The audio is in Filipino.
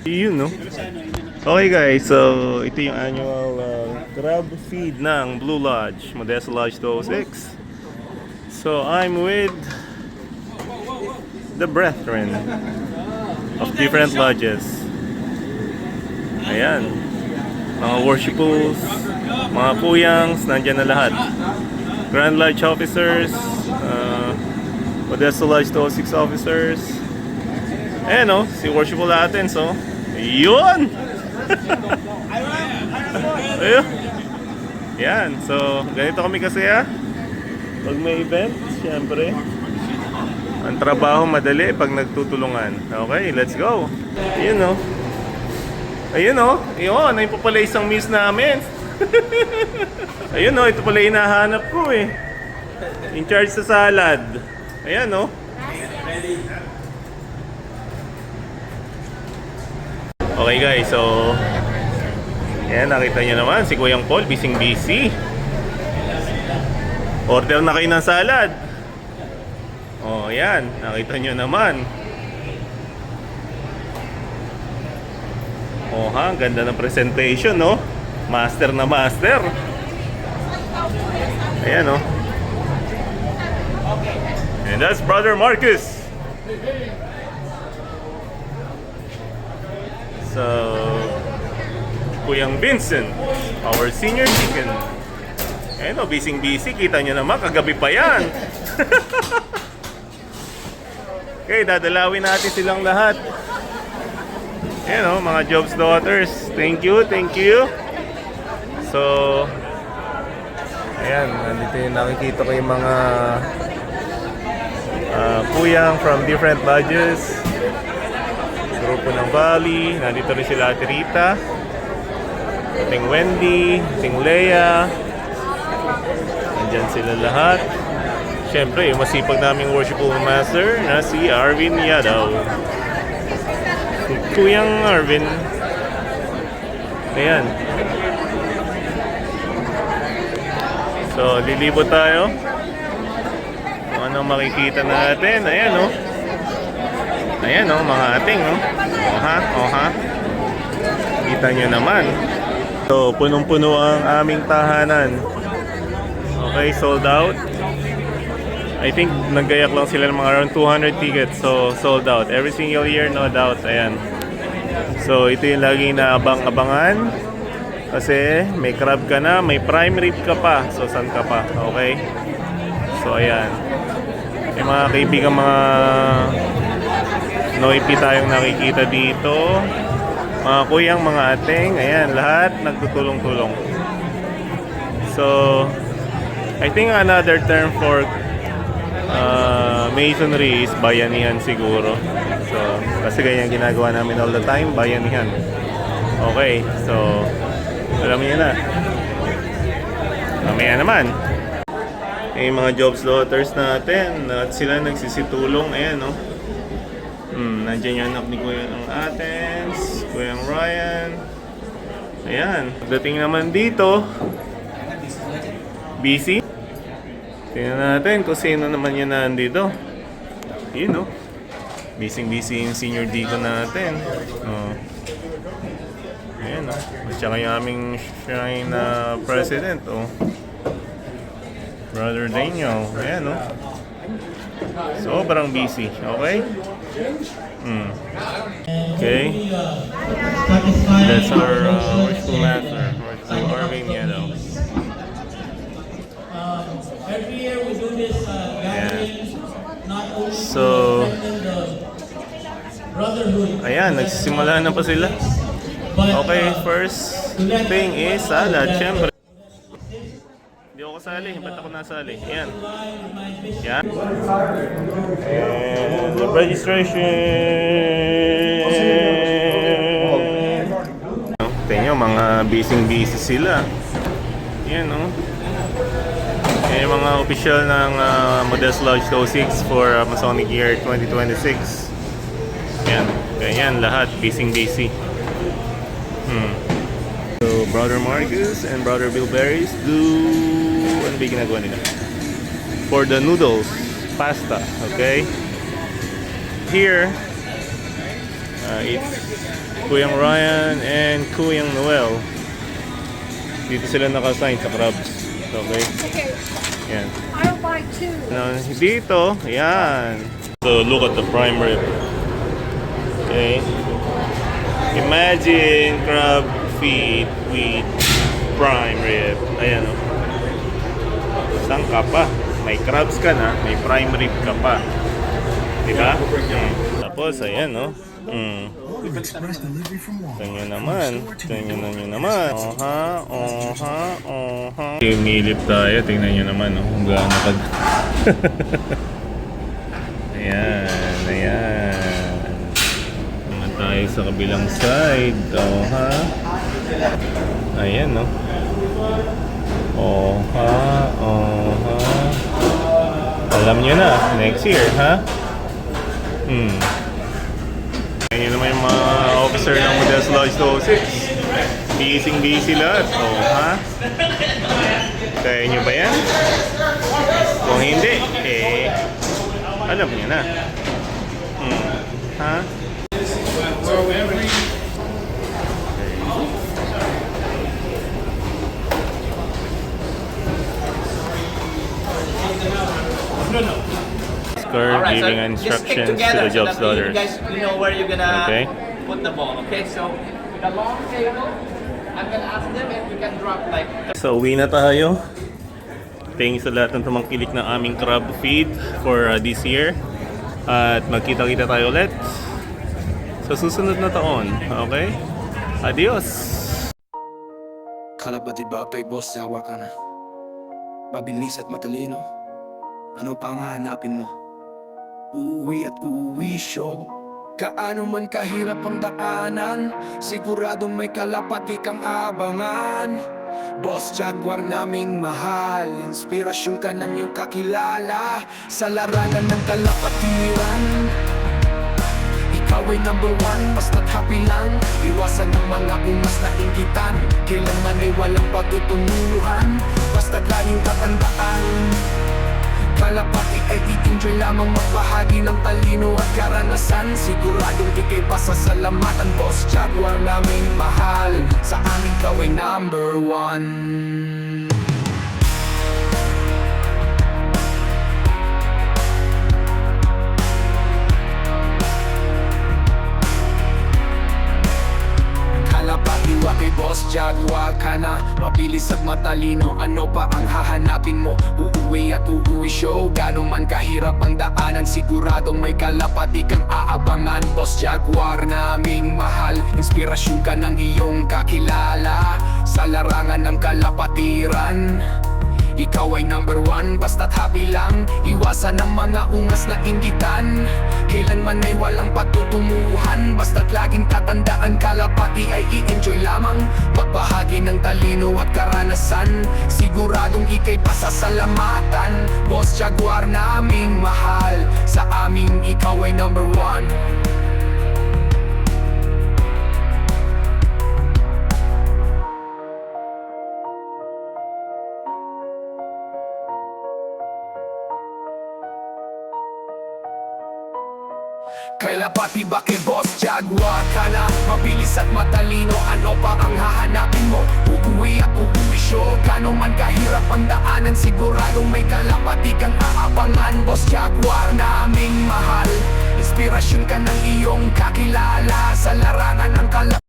Yun, no? Okay guys, so ito yung annual crab feed ng Blue Lodge, Modesto Lodge 206. So I'm with the brethren of different lodges. Ayan, mga worshippers, mga kuyangs, nandyan na lahat. Grand Lodge officers, Modesto Lodge 206 officers. Ayan o, si worshipful natin, so yun! Ayun. Yan, so ganito kami kasi pag may event, syempre ang trabaho madali pag nagtutulungan. Okay, let's go. Ayun o. Ayun o, yun, ayun po pala isang miss namin. Ayun o, ito pala hinahanap ko eh. In charge sa salad. Ayan o. Okay guys, so yan, nakita nyo naman si Kuyang Paul, busy. Order na kayo ng salad. Oh, yan, nakita nyo naman. Oh ha, ganda ng presentation, no? Master na master. Ayan, no? And that's Brother Marcus. So, Kuyang Vincent, our senior deacon. Ayan o, busy. Kita nyo naman, kagabi pa yan. Okay, dadalawin natin silang lahat. Ayan o, mga Job's daughters. Thank you. So, ayan, nandito yung nakikita ko yung mga kuyang from different lodges. Grupo ng Valley, nandito rin sila Ate Rita, ating Wendy, ating Leia. Nandyan sila lahat. Siyempre, yung masipag naming worshipful master na si Arvin Yadaw. Kuyang Arvin. Ayan. So, lilibot tayo. Kung anong makikita natin. Ayan, no? Ayan, no? Mga ating, no? Oha. Kita nyo naman. So, punong-puno ang aming tahanan. Okay, sold out. I think naggayak lang sila ng mga around 200 tickets. So, sold out. Every single year, no doubt. Ayan. So, ito yung laging naabang-abangan. Kasi may crab ka na, may prime rib ka pa. So, saan ka pa? Okay? So, ayan. May mga kaibigan, mga noipi tayong nakikita dito. Mga kuyang, mga ating. Ayan, lahat nagtutulong-tulong. So, I think another term for masonry is bayanihan siguro. So, kasi ganyan ginagawa namin all the time, bayanihan. Okay, so alam niyo na. Mamaya naman. Yung mga Job's daughters natin, at sila nagsisitulong. Ayan, no? Nandiyan yung anak ni Kuyang Athens, Kuyang Ryan. Ayan. Pagdating naman dito, busy. Tingnan natin kung sino naman yun nandito. Yun, no? Busy yung senior deacon natin. Ayan, no? At saka yung aming shrine na president, Brother Daniel. Ayan, no? Sobrang busy. Okay? Okay. That's our worshipful master, worshipful Arvin Yadaw. Every year we do this gathering, not only So, brotherhood. ayan, nagsisimula na pa sila. Okay, first thing is salad, syempre. Hindi ako kasali, ba't ako nasali? Ayan. Yan. And the registration. Tingnan nyo, mga busy sila. Yan, no? Yan yung mga official ng Modesto Lodge 206 for Masonic Year 2026. Yan, ganyan lahat, busy. So, Brother Marcus and Brother Bill Berries do... Ano ba yung ginagawa nila? For the noodles, pasta, okay? Here, It's Kuyang Ryan and Kuyang Noel. Dito sila nakasign sa crabs. Okay? Okay, Yan. I'll buy two. Dito, yan. So look at the prime rib. Okay. Imagine crab feet with prime rib. Ayan o. Saan ka pa? May crabs ka na, may prime rib ka pa. Diba? Tapos, ayan o. Express delivery from Walmart. Ito nyo naman. Ito nyo naman. Umilip tayo. Tingnan nyo naman. Oh. Kung gaano kag... Ayan. Ayan. Naman tayo sa kabilang side. Ayan, no? Alam nyo na. Next year, ha? Ayan naman yung mga officer ng Modesto Lodge 206. Busy lahat. Kaya nyo ba yan? Kung hindi, alam nyo na. Ha? Alright, so giving just stick instructions to together the so job that you starters. guys know where you're gonna Okay. put the ball. Okay, so the long table, I'm gonna ask them if we can drop like. So, uwi na tayo. Thanks sa lahat ng tumangkilik ng aming crab feed for this year. At magkita-kita tayo ulit sa susunod na taon. Okay? Adios! Kala ba diba kay boss sawa ka na? Mabilis at matalino. Ano pa nga hanapin mo? Uuwi at uuwi show. Kaano man kahirap ang daanan, siguradong may kalapati kang abangan. Boss Jaguar naming mahal, inspirasyon ka ng iyong kakilala sa larangan ng kalapatiran. Ikaw ay number one, basta't happy lang. Iwasan ng mga ungas na inggitan, kailanman ay walang pagtutunguhan, basta't laging tatandaan. Kalapati ay i-enjoy lamang magbahagi ng talino at karanasan. Siguradong ikay pasasalamatan, Boss Jaguar naming mahal. Sa amin ikaw ay number one. Kalapatiwa kay Boss Jaguar ka na. Mabilis at matalino, ano pa ang hahanapin mo? Uuwi at uuwi show, gano'n man kahirap ang daanan, siguradong may kalapati kang aabangan. Boss Jaguar naming mahal, inspirasyon ka ng iyong kakilala sa larangan ng kalapatiran. Ikaw ay number one, basta't happy lang. Iwasan ang mga ungas na inggitan, kailanman ay walang patutunguhan, basta't laging tatandaan. Kalapati ay i-enjoy lamang pagbahagi ng talino at karanasan. Siguradong ikay pasasalamatan, Boss Jaguar naming mahal. Sa aming ikaw ay number one. Kalapati ba kay Boss Jaguar ka na? Mabilis at matalino, ano pa ang hahanapin mo? Uuwi at uuwi show, gano'n man kahirap ang daanan, siguradong may kalapati kang aabangan. Boss Jaguar naming mahal, inspirasyon ka ng iyong kakilala sa larangan ng kalapati.